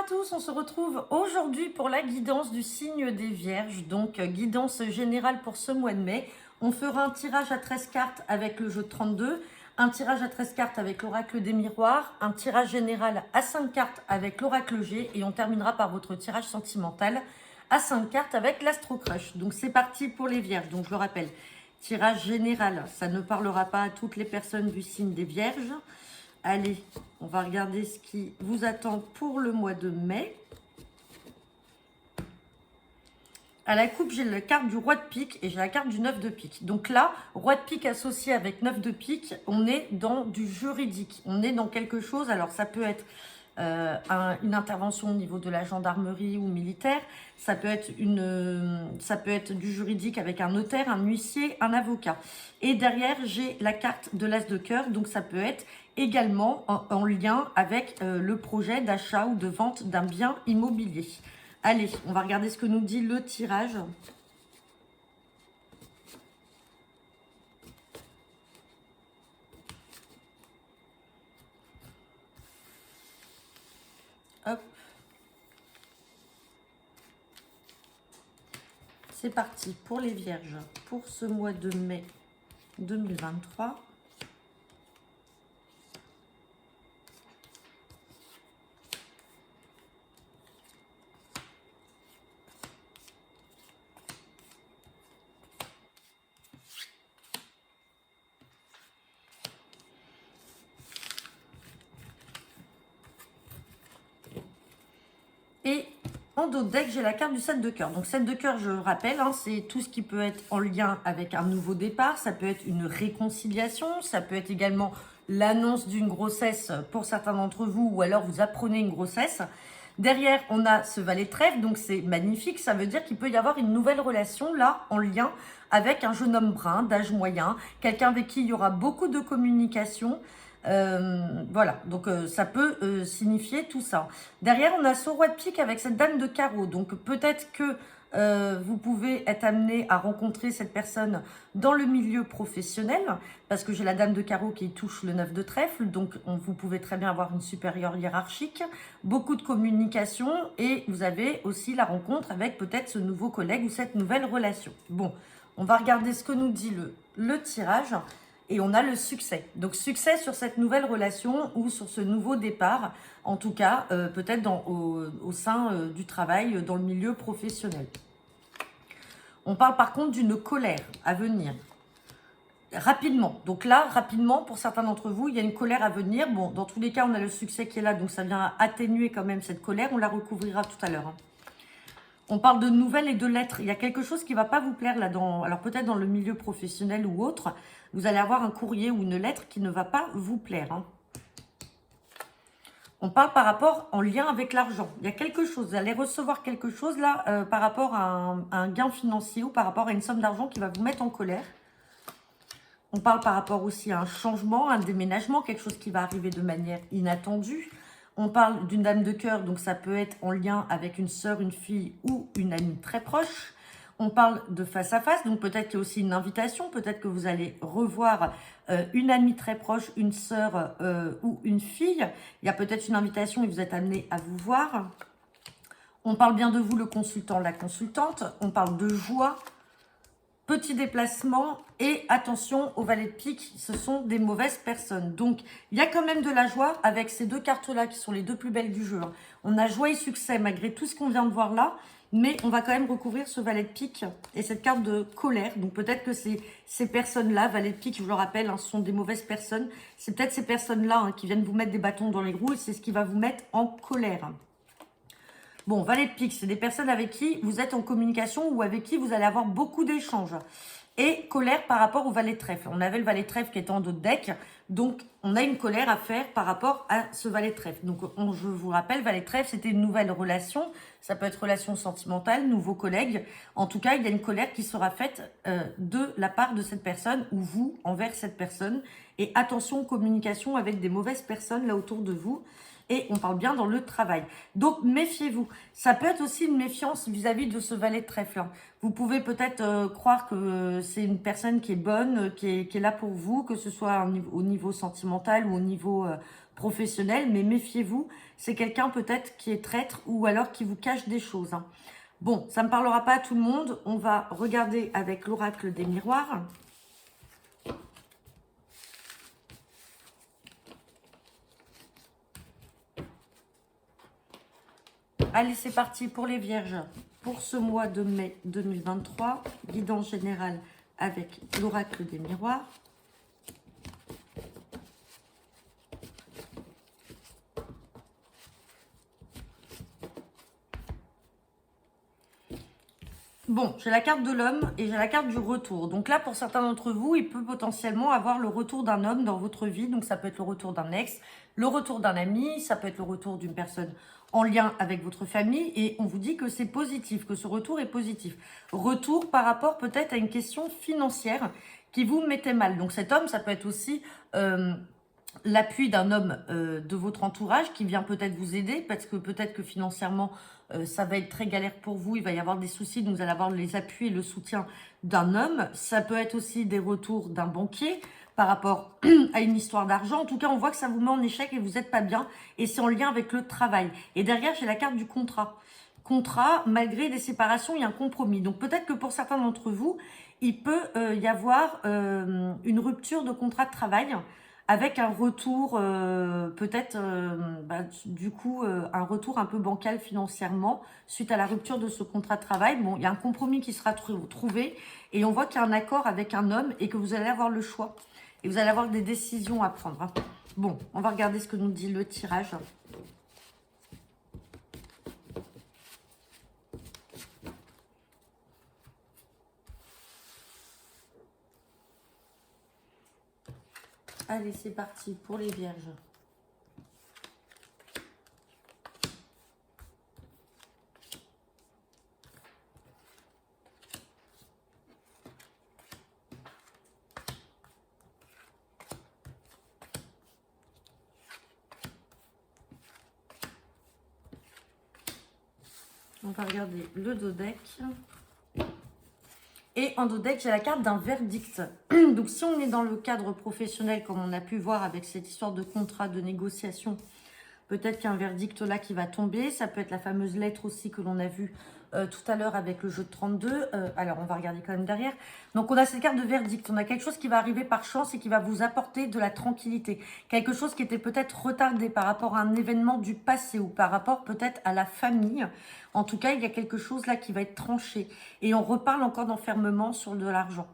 tous, on se retrouve aujourd'hui pour la guidance du signe des Vierges, donc guidance générale pour ce mois de mai. On fera un tirage à 13 cartes avec le jeu de 32, un tirage à 13 cartes avec l'oracle des miroirs, un tirage général à 5 cartes avec l'oracle G et on terminera par votre tirage sentimental à 5 cartes avec l'Astro Crush. Donc c'est parti pour les Vierges, donc je le rappelle, tirage général, ça ne parlera pas à toutes les personnes du signe des Vierges. Allez, on va regarder ce qui vous attend pour le mois de mai. À la coupe, j'ai la carte du roi de pique et j'ai la carte du 9 de pique. Donc là, roi de pique associé avec 9 de pique, on est dans du juridique. On est dans quelque chose, alors ça peut être une intervention au niveau de la gendarmerie ou militaire. Ça peut être du juridique avec un notaire, un huissier, un avocat. Et derrière, j'ai la carte de l'as de cœur. Donc ça peut être également en lien avec le projet d'achat ou de vente d'un bien immobilier. Allez, on va regarder ce que nous dit le tirage. Hop. C'est parti pour les Vierges pour ce mois de mai 2023. Et en dos de deck, j'ai la carte du 7 de cœur. Donc 7 de cœur, je rappelle, hein, c'est tout ce qui peut être en lien avec un nouveau départ. Ça peut être une réconciliation. Ça peut être également l'annonce d'une grossesse pour certains d'entre vous. Ou alors vous apprenez une grossesse. Derrière, on a ce valet de trèfle. Donc c'est magnifique. Ça veut dire qu'il peut y avoir une nouvelle relation là en lien avec un jeune homme brun d'âge moyen. Quelqu'un avec qui il y aura beaucoup de communication. Voilà, donc ça peut signifier tout ça. Derrière, on a ce roi de pique avec cette dame de carreau. Donc peut-être que vous pouvez être amené à rencontrer cette personne dans le milieu professionnel, parce que j'ai la dame de carreau qui touche le 9 de trèfle, donc vous pouvez très bien avoir une supérieure hiérarchique, beaucoup de communication, et vous avez aussi la rencontre avec peut-être ce nouveau collègue ou cette nouvelle relation. Bon, on va regarder ce que nous dit le tirage. Et on a le succès. Donc succès sur cette nouvelle relation ou sur ce nouveau départ, en tout cas peut-être au sein du travail, dans le milieu professionnel. On parle par contre d'une colère à venir. Rapidement. Donc là, rapidement, pour certains d'entre vous, il y a une colère à venir. Bon, dans tous les cas, on a le succès qui est là, donc ça vient atténuer quand même cette colère. On la recouvrira tout à l'heure. Hein. On parle de nouvelles et de lettres. Il y a quelque chose qui ne va pas vous plaire là-dedans. Alors peut-être dans le milieu professionnel ou autre, vous allez avoir un courrier ou une lettre qui ne va pas vous plaire. Hein. On parle par rapport en lien avec l'argent. Il y a quelque chose, vous allez recevoir quelque chose là par rapport à un gain financier ou par rapport à une somme d'argent qui va vous mettre en colère. On parle par rapport aussi à un changement, un déménagement, quelque chose qui va arriver de manière inattendue. On parle d'une dame de cœur, donc ça peut être en lien avec une sœur, une fille ou une amie très proche. On parle de face à face, donc peut-être qu'il y a aussi une invitation, peut-être que vous allez revoir une amie très proche, une sœur ou une fille. Il y a peut-être une invitation et vous êtes amené à vous voir. On parle bien de vous, le consultant, la consultante. On parle de joie. Petit déplacement et attention au valet de pique, ce sont des mauvaises personnes. Donc, il y a quand même de la joie avec ces deux cartes-là qui sont les deux plus belles du jeu. Hein. On a joie et succès malgré tout ce qu'on vient de voir là, mais on va quand même recouvrir ce valet de pique et cette carte de colère. Donc, peut-être que ces personnes-là, valet de pique, je vous le rappelle, hein, ce sont des mauvaises personnes. C'est peut-être ces personnes-là hein, qui viennent vous mettre des bâtons dans les roues et c'est ce qui va vous mettre en colère. Bon, valet de pique, c'est des personnes avec qui vous êtes en communication ou avec qui vous allez avoir beaucoup d'échanges. Et colère par rapport au valet de trèfle. On avait le valet de trèfle qui était en dos de deck. Donc, on a une colère à faire par rapport à ce valet de trèfle. Donc, je vous rappelle, valet de trèfle, c'était une nouvelle relation. Ça peut être relation sentimentale, nouveau collègue. En tout cas, il y a une colère qui sera faite de la part de cette personne ou vous envers cette personne. Et attention, communication avec des mauvaises personnes là autour de vous. Et on parle bien dans le travail. Donc, méfiez-vous. Ça peut être aussi une méfiance vis-à-vis de ce valet de trèfle, hein. Vous pouvez peut-être croire que c'est une personne qui est bonne, qui est là pour vous, que ce soit au niveau sentimental ou au niveau professionnel. Mais méfiez-vous, c'est quelqu'un peut-être qui est traître ou alors qui vous cache des choses, hein. Bon, ça ne parlera pas à tout le monde. On va regarder avec l'oracle des miroirs. Allez, c'est parti pour les vierges. Pour ce mois de mai 2023, guidance générale avec l'oracle des miroirs. Bon, j'ai la carte de l'homme et j'ai la carte du retour. Donc là, pour certains d'entre vous, il peut potentiellement avoir le retour d'un homme dans votre vie. Donc ça peut être le retour d'un ex, le retour d'un ami, ça peut être le retour d'une personne en lien avec votre famille. Et on vous dit que c'est positif, que ce retour est positif. Retour par rapport peut-être à une question financière qui vous mettait mal. Donc cet homme, ça peut être aussi l'appui d'un homme de votre entourage qui vient peut-être vous aider parce que peut-être que financièrement ça va être très galère pour vous, il va y avoir des soucis, donc vous allez avoir les appuis et le soutien d'un homme. Ça peut être aussi des retours d'un banquier par rapport à une histoire d'argent. En tout cas, on voit que ça vous met en échec et vous n'êtes pas bien et c'est en lien avec le travail. Et derrière, j'ai la carte du contrat. Contrat, malgré des séparations, il y a un compromis. Donc peut-être que pour certains d'entre vous, il peut y avoir une rupture de contrat de travail avec un retour, peut-être, du coup, un retour un peu bancal financièrement suite à la rupture de ce contrat de travail. Bon, il y a un compromis qui sera trouvé et on voit qu'il y a un accord avec un homme et que vous allez avoir le choix. Et vous allez avoir des décisions à prendre, hein. Bon, on va regarder ce que nous dit le tirage. Allez, c'est parti pour les vierges. On va regarder le dos deck. Et en dos deck, j'ai la carte d'un verdict. Donc, si on est dans le cadre professionnel, comme on a pu voir avec cette histoire de contrat, de négociation, peut-être qu'il y a un verdict là qui va tomber. Ça peut être la fameuse lettre aussi que l'on a vue tout à l'heure avec le jeu de 32. Alors, on va regarder quand même derrière. Donc, on a cette carte de verdict. On a quelque chose qui va arriver par chance et qui va vous apporter de la tranquillité. Quelque chose qui était peut-être retardé par rapport à un événement du passé ou par rapport peut-être à la famille. En tout cas, il y a quelque chose là qui va être tranché. Et on reparle encore d'enfermement sur de l'argent.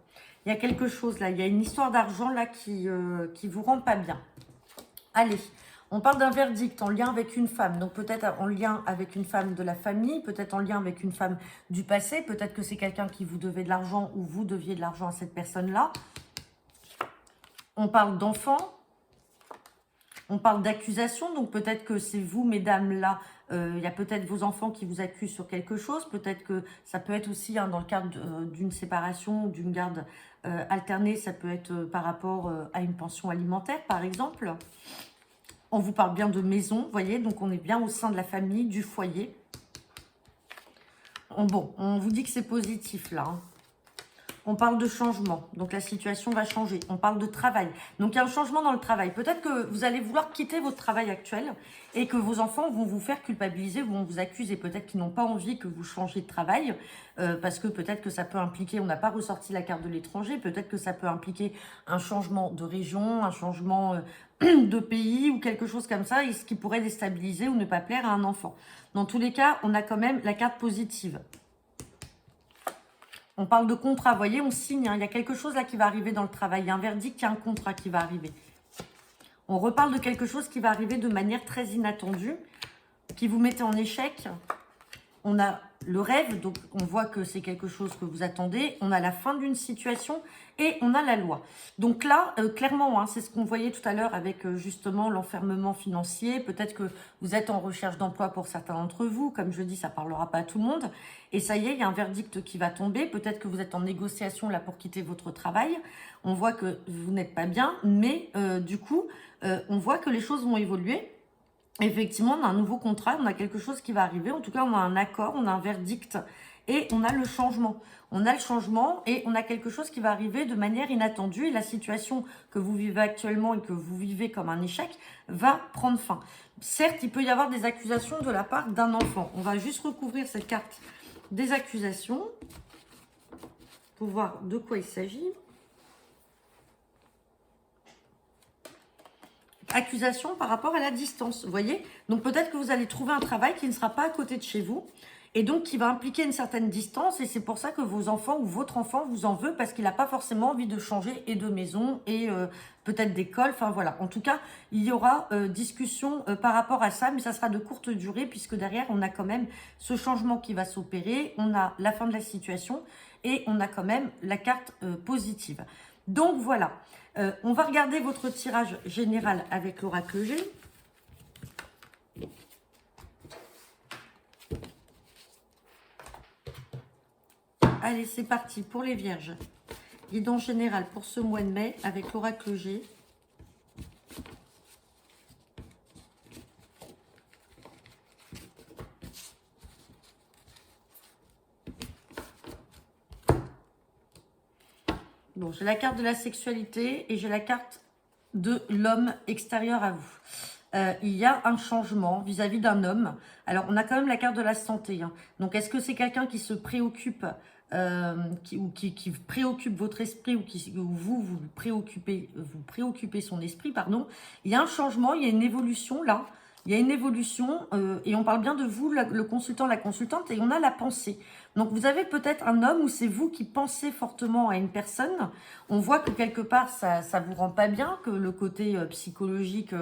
Il y a quelque chose là. Il y a une histoire d'argent là qui vous rend pas bien. Allez. On parle d'un verdict en lien avec une femme, donc peut-être en lien avec une femme de la famille, peut-être en lien avec une femme du passé, peut-être que c'est quelqu'un qui vous devait de l'argent ou vous deviez de l'argent à cette personne-là. On parle d'enfants, on parle d'accusation, donc peut-être que c'est vous, mesdames, là, il y a peut-être vos enfants qui vous accusent sur quelque chose, peut-être que ça peut être aussi dans le cadre d'une séparation, d'une garde alternée, ça peut être par rapport à une pension alimentaire, par exemple. On vous parle bien de maison, vous voyez, donc on est bien au sein de la famille, du foyer. Bon, on vous dit que c'est positif là, hein. On parle de changement, donc la situation va changer. On parle de travail, donc il y a un changement dans le travail. Peut-être que vous allez vouloir quitter votre travail actuel et que vos enfants vont vous faire culpabiliser, vont vous accuser. Peut-être qu'ils n'ont pas envie que vous changiez de travail parce que peut-être que ça peut impliquer, on n'a pas ressorti la carte de l'étranger, peut-être que ça peut impliquer un changement de région, un changement de pays ou quelque chose comme ça, et ce qui pourrait déstabiliser ou ne pas plaire à un enfant. Dans tous les cas, on a quand même la carte positive. On parle de contrat, vous voyez, on signe, hein. Il y a quelque chose là qui va arriver dans le travail. Il y a un verdict, il y a un contrat qui va arriver. On reparle de quelque chose qui va arriver de manière très inattendue, qui vous mettait en échec. On a le rêve, donc on voit que c'est quelque chose que vous attendez. On a la fin d'une situation et on a la loi. Donc là, clairement, hein, c'est ce qu'on voyait tout à l'heure avec justement l'enfermement financier. Peut-être que vous êtes en recherche d'emploi pour certains d'entre vous. Comme je dis, ça ne parlera pas à tout le monde. Et ça y est, il y a un verdict qui va tomber. Peut-être que vous êtes en négociation là pour quitter votre travail. On voit que vous n'êtes pas bien, mais du coup, on voit que les choses vont évoluer. effectivement, on a un nouveau contrat, on a quelque chose qui va arriver. En tout cas, on a un accord, on a un verdict et on a le changement. On a le changement et on a quelque chose qui va arriver de manière inattendue. Et la situation que vous vivez actuellement et que vous vivez comme un échec va prendre fin. Certes, il peut y avoir des accusations de la part d'un enfant. On va juste recouvrir cette carte des accusations pour voir de quoi il s'agit. Accusation par rapport à la distance, vous voyez. Donc peut-être que vous allez trouver un travail qui ne sera pas à côté de chez vous et donc qui va impliquer une certaine distance, et c'est pour ça que vos enfants ou votre enfant vous en veut, parce qu'il n'a pas forcément envie de changer et de maison et peut-être d'école, enfin voilà. En tout cas, il y aura discussion par rapport à ça, mais ça sera de courte durée, puisque derrière on a quand même ce changement qui va s'opérer, on a la fin de la situation et on a quand même la carte positive. Donc voilà. On va regarder votre tirage général avec l'oracle G. Allez, c'est parti pour les vierges. Guidance générale pour ce mois de mai avec l'oracle G. Bon, j'ai la carte de la sexualité et j'ai la carte de l'homme extérieur à vous. Il y a un changement vis-à-vis d'un homme. Alors, on a quand même la carte de la santé. Hein. Donc, est-ce que c'est quelqu'un qui se préoccupe, qui préoccupe votre esprit, ou vous préoccupez son esprit, pardon. Il y a un changement, il y a une évolution là. Il y a une évolution et on parle bien de vous, le consultant, la consultante, et on a la pensée. Donc, vous avez peut-être un homme où c'est vous qui pensez fortement à une personne. On voit que quelque part, ça ne vous rend pas bien, que le côté psychologique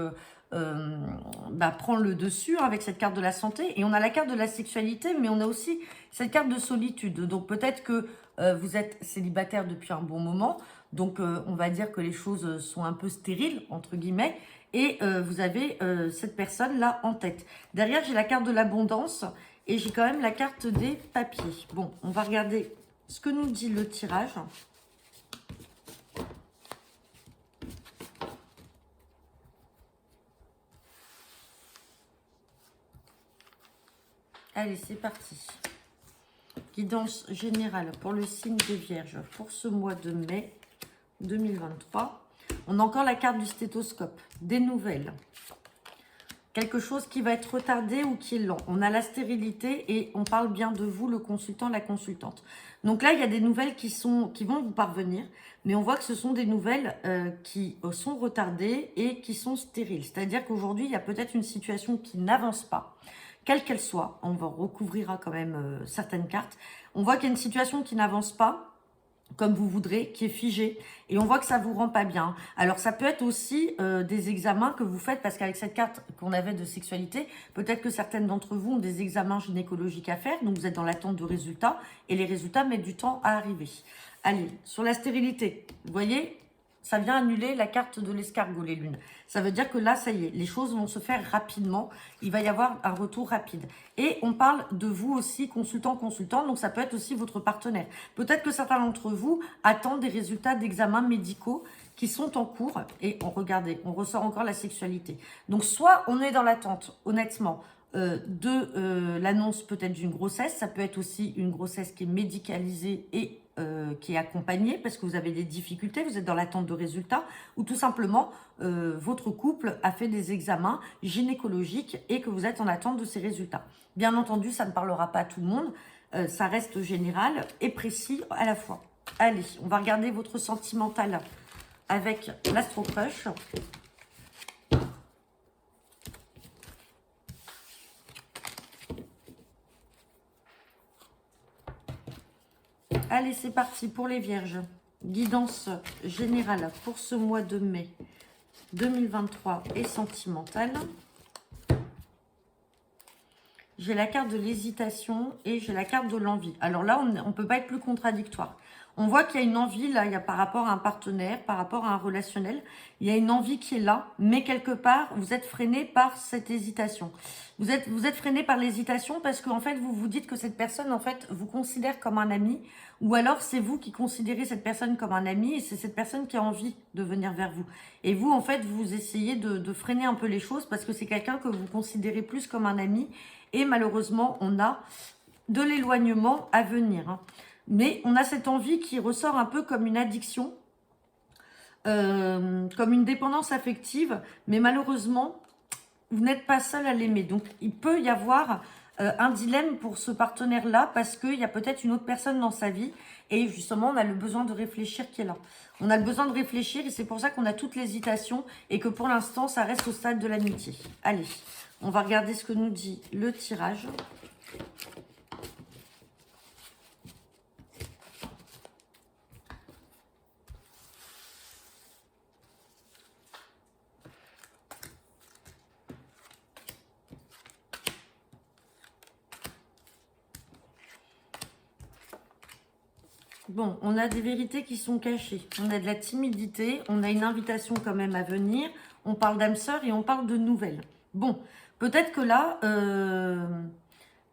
prend le dessus avec cette carte de la santé. Et on a la carte de la sexualité, mais on a aussi cette carte de solitude. Donc, peut-être que vous êtes célibataire depuis un bon moment. Donc, on va dire que les choses sont un peu stériles, entre guillemets. Et vous avez cette personne-là en tête. Derrière, j'ai la carte de l'abondance et j'ai quand même la carte des papiers. Bon, on va regarder ce que nous dit le tirage. Allez, c'est parti. Guidance générale pour le signe des Vierges pour ce mois de mai 2023. On a encore la carte du stéthoscope, des nouvelles. Quelque chose qui va être retardé ou qui est lent. On a la stérilité et on parle bien de vous, le consultant, la consultante. Donc là, il y a des nouvelles qui vont vous parvenir, mais on voit que ce sont des nouvelles qui sont retardées et qui sont stériles. C'est-à-dire qu'aujourd'hui, il y a peut-être une situation qui n'avance pas, quelle qu'elle soit. On va recouvrir quand même certaines cartes. On voit qu'il y a une situation qui n'avance pas, comme vous voudrez, qui est figé, et on voit que ça vous rend pas bien. Alors ça peut être aussi des examens que vous faites, parce qu'avec cette carte qu'on avait de sexualité, peut-être que certaines d'entre vous ont des examens gynécologiques à faire, donc vous êtes dans l'attente de résultats, et les résultats mettent du temps à arriver. Allez, sur la stérilité, vous voyez, ça vient annuler la carte de l'escargot, les lunes. Ça veut dire que là, ça y est, les choses vont se faire rapidement. Il va y avoir un retour rapide. Et on parle de vous aussi, consultant, donc ça peut être aussi votre partenaire. Peut-être que certains d'entre vous attendent des résultats d'examens médicaux qui sont en cours. Et regardez, on ressort encore la sexualité. Donc soit on est dans l'attente, honnêtement, de l'annonce peut-être d'une grossesse. Ça peut être aussi une grossesse qui est médicalisée et qui est accompagné parce que vous avez des difficultés, vous êtes dans l'attente de résultats, ou tout simplement votre couple a fait des examens gynécologiques et que vous êtes en attente de ces résultats. Bien entendu, ça ne parlera pas à tout le monde, ça reste général et précis à la fois. Allez, on va regarder votre sentimental avec l'Astro Crush. Allez, c'est parti pour les Vierges. Guidance générale pour ce mois de mai 2023 et sentimentale. J'ai la carte de l'hésitation et j'ai la carte de l'envie. Alors là, on ne peut pas être plus contradictoire. On voit qu'il y a une envie là, il y a par rapport à un partenaire, par rapport à un relationnel, il y a une envie qui est là, mais quelque part, vous êtes freiné par cette hésitation. Vous êtes freiné par l'hésitation parce qu'en fait, vous vous dites que cette personne, en fait, vous considère comme un ami, ou alors c'est vous qui considérez cette personne comme un ami et c'est cette personne qui a envie de venir vers vous. Et vous, en fait, vous essayez de freiner un peu les choses parce que c'est quelqu'un que vous considérez plus comme un ami et malheureusement, on a de l'éloignement à venir, hein. Mais on a cette envie qui ressort un peu comme une addiction, comme une dépendance affective, mais malheureusement, vous n'êtes pas seul à l'aimer. Donc, il peut y avoir un dilemme pour ce partenaire-là parce qu'il y a peut-être une autre personne dans sa vie et justement, on a le besoin de réfléchir qui est là. On a le besoin de réfléchir et c'est pour ça qu'on a toute l'hésitation et que pour l'instant, ça reste au stade de l'amitié. Allez, on va regarder ce que nous dit le tirage. Bon, on a des vérités qui sont cachées. On a de la timidité, on a une invitation quand même à venir. On parle d'âme sœur et on parle de nouvelles. Bon, peut-être que là,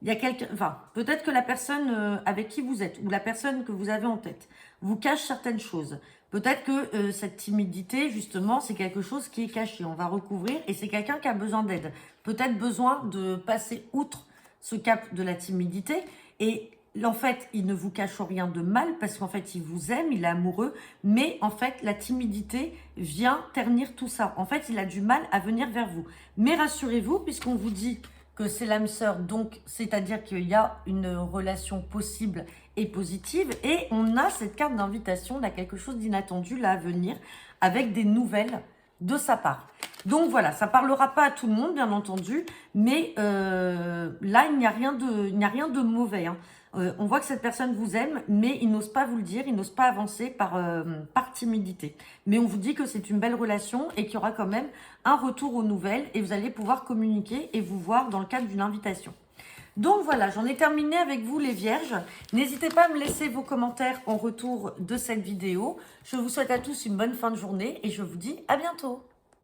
il y a quelqu'un, enfin, peut-être que la personne avec qui vous êtes ou la personne que vous avez en tête vous cache certaines choses. Peut-être que cette timidité, justement, c'est quelque chose qui est caché. On va recouvrir et c'est quelqu'un qui a besoin d'aide. Peut-être besoin de passer outre ce cap de la timidité et en fait, il ne vous cache rien de mal parce qu'en fait, il vous aime, il est amoureux, mais en fait, la timidité vient ternir tout ça. En fait, il a du mal à venir vers vous. Mais rassurez-vous, puisqu'on vous dit que c'est l'âme sœur, donc c'est-à-dire qu'il y a une relation possible et positive, et on a cette carte d'invitation, on a quelque chose d'inattendu là à venir, avec des nouvelles de sa part. Donc voilà, ça parlera pas à tout le monde, bien entendu, mais là, il n'y a rien de mauvais, hein. On voit que cette personne vous aime, mais il n'ose pas vous le dire, il n'ose pas avancer par timidité. Mais on vous dit que c'est une belle relation et qu'il y aura quand même un retour aux nouvelles et vous allez pouvoir communiquer et vous voir dans le cadre d'une invitation. Donc voilà, j'en ai terminé avec vous les vierges. N'hésitez pas à me laisser vos commentaires en retour de cette vidéo. Je vous souhaite à tous une bonne fin de journée et je vous dis à bientôt.